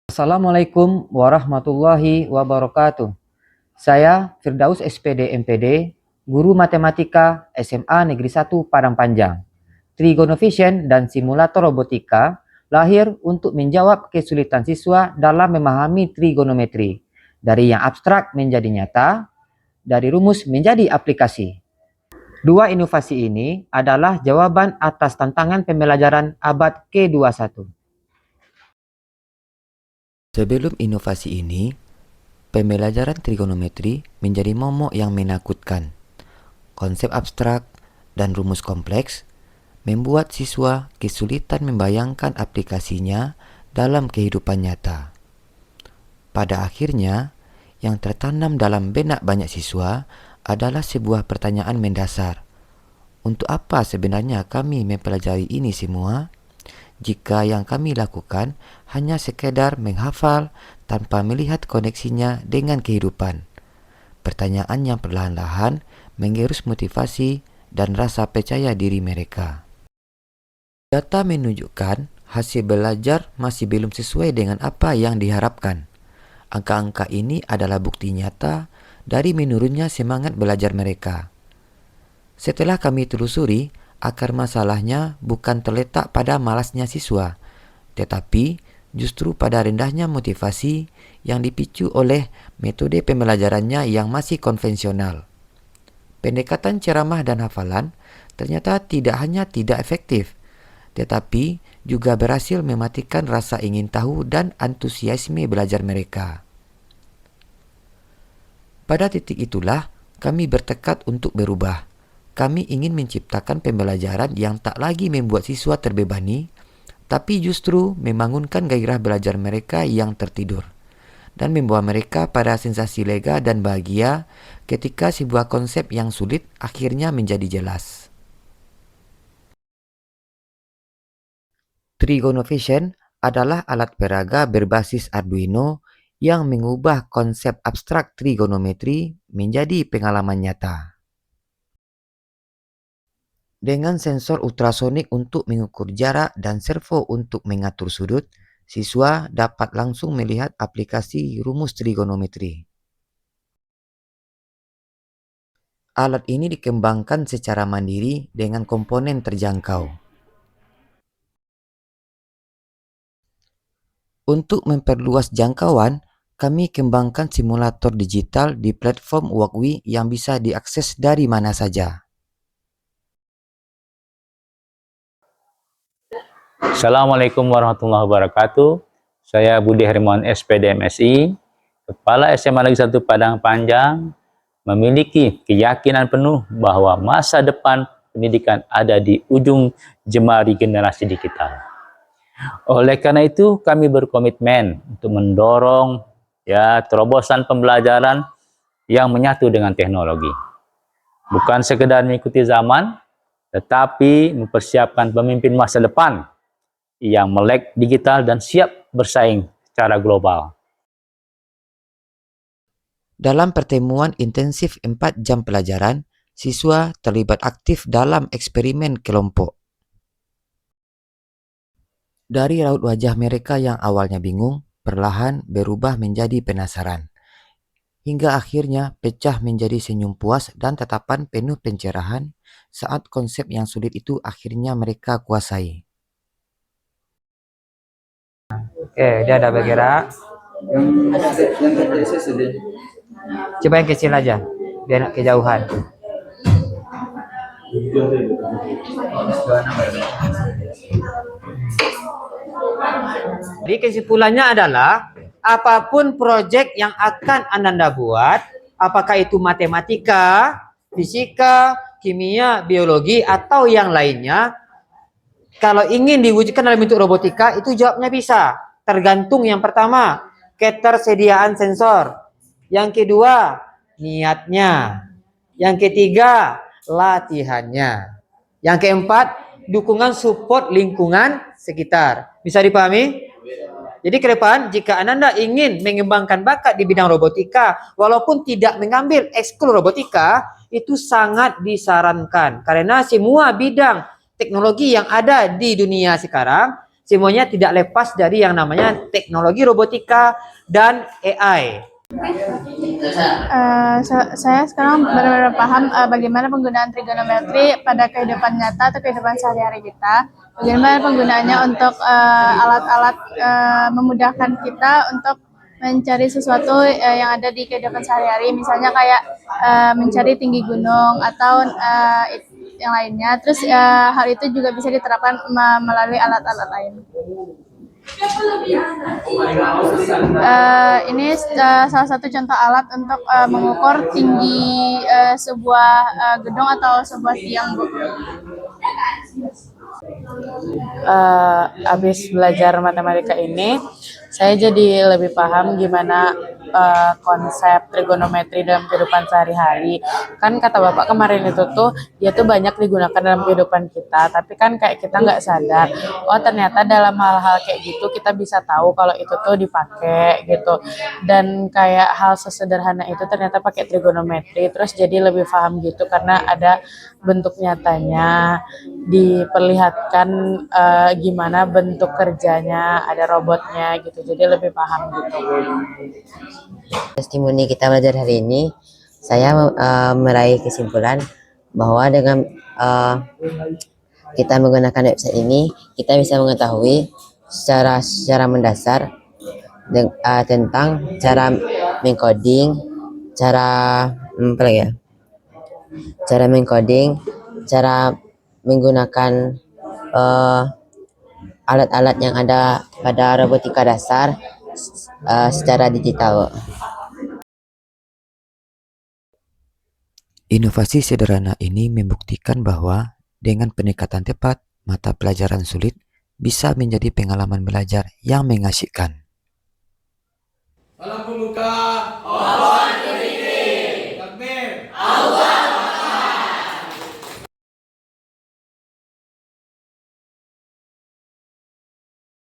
Assalamualaikum warahmatullahi wabarakatuh. Saya Firdaus SPD MPD, Guru Matematika SMA Negeri 1 Padang Panjang. Trigonovision dan simulator robotika lahir untuk menjawab kesulitan siswa dalam memahami trigonometri. Dari yang abstrak menjadi nyata, dari rumus menjadi aplikasi. Dua inovasi ini adalah jawaban atas tantangan pembelajaran abad ke-21. Sebelum inovasi ini, pembelajaran trigonometri menjadi momok yang menakutkan. Konsep abstrak dan rumus kompleks membuat siswa kesulitan membayangkan aplikasinya dalam kehidupan nyata. Pada akhirnya, yang tertanam dalam benak banyak siswa adalah sebuah pertanyaan mendasar. Untuk apa sebenarnya kami mempelajari ini semua? Jika yang kami lakukan hanya sekedar menghafal tanpa melihat koneksinya dengan kehidupan. Pertanyaan yang perlahan-lahan menggerus motivasi dan rasa percaya diri mereka. Data menunjukkan hasil belajar masih belum sesuai dengan apa yang diharapkan. Angka-angka ini adalah bukti nyata dari menurunnya semangat belajar mereka. Setelah kami telusuri, akar masalahnya bukan terletak pada malasnya siswa, tetapi justru pada rendahnya motivasi yang dipicu oleh metode pembelajarannya yang masih konvensional. Pendekatan ceramah dan hafalan ternyata tidak hanya tidak efektif, tetapi juga berhasil mematikan rasa ingin tahu dan antusiasme belajar mereka. Pada titik itulah kami bertekad untuk berubah. Kami ingin menciptakan pembelajaran yang tak lagi membuat siswa terbebani, tapi justru membangunkan gairah belajar mereka yang tertidur, dan membawa mereka pada sensasi lega dan bahagia ketika sebuah konsep yang sulit akhirnya menjadi jelas. Trigonovision adalah alat peraga berbasis Arduino yang mengubah konsep abstrak trigonometri menjadi pengalaman nyata. Dengan sensor ultrasonik untuk mengukur jarak dan servo untuk mengatur sudut, siswa dapat langsung melihat aplikasi rumus trigonometri. Alat ini dikembangkan secara mandiri dengan komponen terjangkau. Untuk memperluas jangkauan, kami kembangkan simulator digital di platform Walkwi yang bisa diakses dari mana saja. Assalamualaikum warahmatullahi wabarakatuh. Saya Budi Hermawan SPD MSI, Kepala SMA Negeri 1 Padang Panjang, memiliki keyakinan penuh bahwa masa depan pendidikan ada di ujung jemari generasi digital. Oleh karena itu, kami berkomitmen untuk mendorong terobosan pembelajaran yang menyatu dengan teknologi. Bukan sekedar mengikuti zaman, tetapi mempersiapkan pemimpin masa depan yang melek digital dan siap bersaing secara global. Dalam pertemuan intensif 4 jam pelajaran, siswa terlibat aktif dalam eksperimen kelompok. Dari raut wajah mereka yang awalnya bingung, perlahan berubah menjadi penasaran. Hingga akhirnya pecah menjadi senyum puas dan tatapan penuh pencerahan saat konsep yang sulit itu akhirnya mereka kuasai. Oke, dia ada bergerak. Coba yang kecil aja, biar nak kejauhan. Jadi kesimpulannya adalah, apapun proyek yang akan Anda buat, apakah itu matematika, fisika, kimia, biologi, atau yang lainnya, kalau ingin diwujudkan dalam bentuk robotika, itu jawabnya bisa. Tergantung yang pertama, ketersediaan sensor. Yang kedua, niatnya. Yang ketiga, latihannya. Yang keempat, dukungan support lingkungan sekitar. Bisa dipahami? Jadi ke depan, jika Anda ingin mengembangkan bakat di bidang robotika, walaupun tidak mengambil ekskul robotika, itu sangat disarankan. Karena semua bidang teknologi yang ada di dunia sekarang semuanya tidak lepas dari yang namanya teknologi robotika dan AI. Saya sekarang benar-benar paham bagaimana penggunaan trigonometri pada kehidupan nyata atau kehidupan sehari-hari kita. Bagaimana penggunaannya untuk alat-alat memudahkan kita untuk mencari sesuatu yang ada di kehidupan sehari-hari, misalnya kayak mencari tinggi gunung atau yang lainnya. Terus hal itu juga bisa diterapkan melalui alat-alat lain. Ini salah satu contoh alat untuk mengukur tinggi sebuah gedung atau sebuah tiang, Bu. Habis belajar matematika ini, saya jadi lebih paham gimana konsep trigonometri dalam kehidupan sehari-hari. Kan kata Bapak kemarin itu tuh, dia tuh banyak digunakan dalam kehidupan kita, tapi kan kayak kita nggak sadar, oh ternyata dalam hal-hal kayak gitu kita bisa tahu kalau itu tuh dipakai gitu. Dan kayak hal sesederhana itu ternyata pakai trigonometri, terus jadi lebih paham gitu karena ada bentuk nyatanya, diperlihatkan gimana bentuk kerjanya, ada robotnya gitu, jadi lebih paham gitu. Testimoni kita belajar hari ini, saya meraih kesimpulan bahwa dengan kita menggunakan website ini, kita bisa mengetahui secara mendasar tentang cara mengcoding, cara cara menggunakan alat-alat yang ada pada robotika dasar secara digital. Inovasi sederhana ini membuktikan bahwa dengan pendekatan tepat, mata pelajaran sulit bisa menjadi pengalaman belajar yang mengasihkan. Salam pembuka.